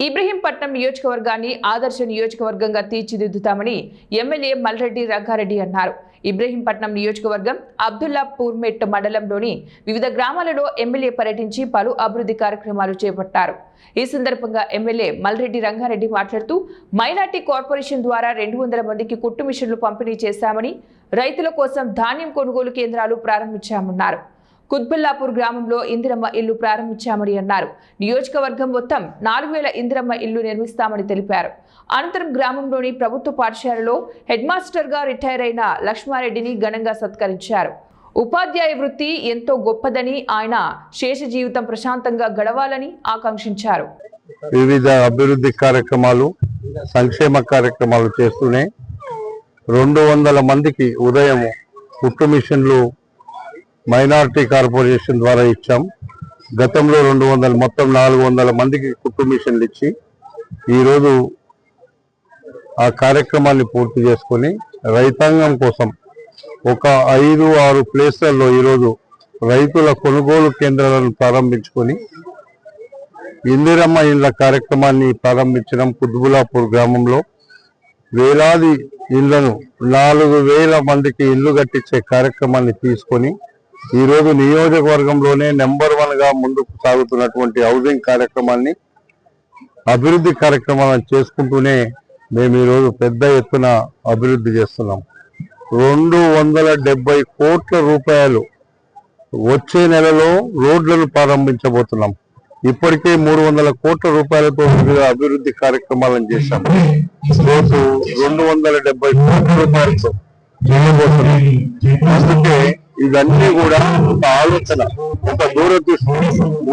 ఇబ్రహీంపట్నం నియోజకవర్గాన్ని ఆదర్శ నియోజకవర్గంగా తీర్చిదిద్దుతామని ఎమ్మెల్యే మల్రెడ్డి రంగారెడ్డి అన్నారు. ఇబ్రహీంపట్నం నియోజకవర్గం అబ్దుల్లాపూర్మెట్ మండలంలోని వివిధ గ్రామాలలో ఎమ్మెల్యే పర్యటించి పలు అభివృద్ధి కార్యక్రమాలు చేపట్టారు. ఈ సందర్భంగా ఎమ్మెల్యే మల్రెడ్డి రంగారెడ్డి మాట్లాడుతూ మైనార్టీ కార్పొరేషన్ ద్వారా 200 మందికి కుట్టు మిషన్లు పంపిణీ చేశామని, రైతుల కోసం ధాన్యం కొనుగోలు కేంద్రాలు ప్రారంభించామన్నారు. కుత్బుల్లాపూర్ గ్రామంలో ఇందిరమ్మ ఇల్లు ప్రారంభించామని అన్నారు. నియోజకవర్గం మొత్తం 4000 ఇందిరమ్మ ఇల్లు నిర్మిస్తామని తెలిపారు. అనంతరం గ్రామంలోని ప్రభుత్వ పాఠశాలలో హెడ్ మాస్టర్ గా రిటైర్ అయిన లక్ష్మారెడ్డిని ఘనంగా సత్కరించారు. ఉపాధ్యాయ వృత్తి ఎంతో గొప్పదని, ఆయన శేష జీవితం ప్రశాంతంగా గడవాలని ఆకాంక్షించారు. వివిధ అభివృద్ధి కార్యక్రమాలు, సంక్షేమ కార్యక్రమాలు చేస్తూనే 200 మందికి ఉదయం కుట్టు మిషన్లు మైనారిటీ కార్పొరేషన్ ద్వారా ఇచ్చాం. గతంలో 200 మొత్తం 400 మందికి కుట్టు మిషన్లు ఇచ్చి ఈరోజు ఆ కార్యక్రమాన్ని పూర్తి చేసుకొని రైతాంగం కోసం ఒక 5-6 ప్లేస్లలో ఈరోజు రైతుల కొనుగోలు కేంద్రాలను ప్రారంభించుకొని ఇందిరమ్మ ఇళ్ల కార్యక్రమాన్ని ప్రారంభించడం. కుత్బుల్లాపూర్ గ్రామంలో వేలాది ఇళ్లను 4000 మందికి ఇల్లు కట్టించే కార్యక్రమాన్ని తీసుకొని ఈరోజు నియోజకవర్గంలోనే నెంబర్ 1గా ముందుకు సాగుతున్నటువంటి హౌసింగ్ కార్యక్రమాన్ని, అభివృద్ధి కార్యక్రమాలను చేసుకుంటూనే మేము ఈరోజు పెద్ద ఎత్తున అభివృద్ధి చేస్తున్నాం. 270 కోట్ల రూపాయలు వచ్చే నెలలో రోడ్లను ప్రారంభించబోతున్నాం. ఇప్పటికే 300 కోట్ల రూపాయలతో వివిధ అభివృద్ధి కార్యక్రమాలను చేశాం. రోజు 270 కోట్ల రూపాయలతో చేయబోతున్నాం. అందుకే ఇవన్నీ కూడా ఒక ఆలోచన, ఒక దూరదృష్టి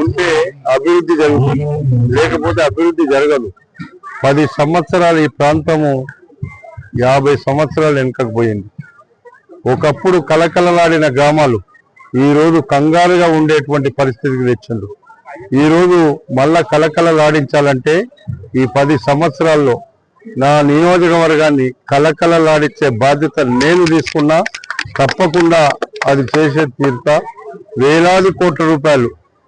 ఉంటే అభివృద్ధి జరుగుతుంది, లేకపోతే అభివృద్ధి జరగదు. 10 సంవత్సరాలు ఈ ప్రాంతము 50 సంవత్సరాలు వెనుకకు పోయింది. ఒకప్పుడు కలకలలాడిన గ్రామాలు ఈరోజు కంగారుగా ఉండేటువంటి పరిస్థితికి తెచ్చిండ్రు. ఈరోజు మళ్ళా కలకలలాడించాలంటే ఈ 10 సంవత్సరాల్లో నా నియోజకవర్గాన్ని కలకలలాడించే బాధ్యత నేను తీసుకున్నా. తప్పకుండా అది చేసే తీరుతా. వేలాది కోట్ల రూపాయలు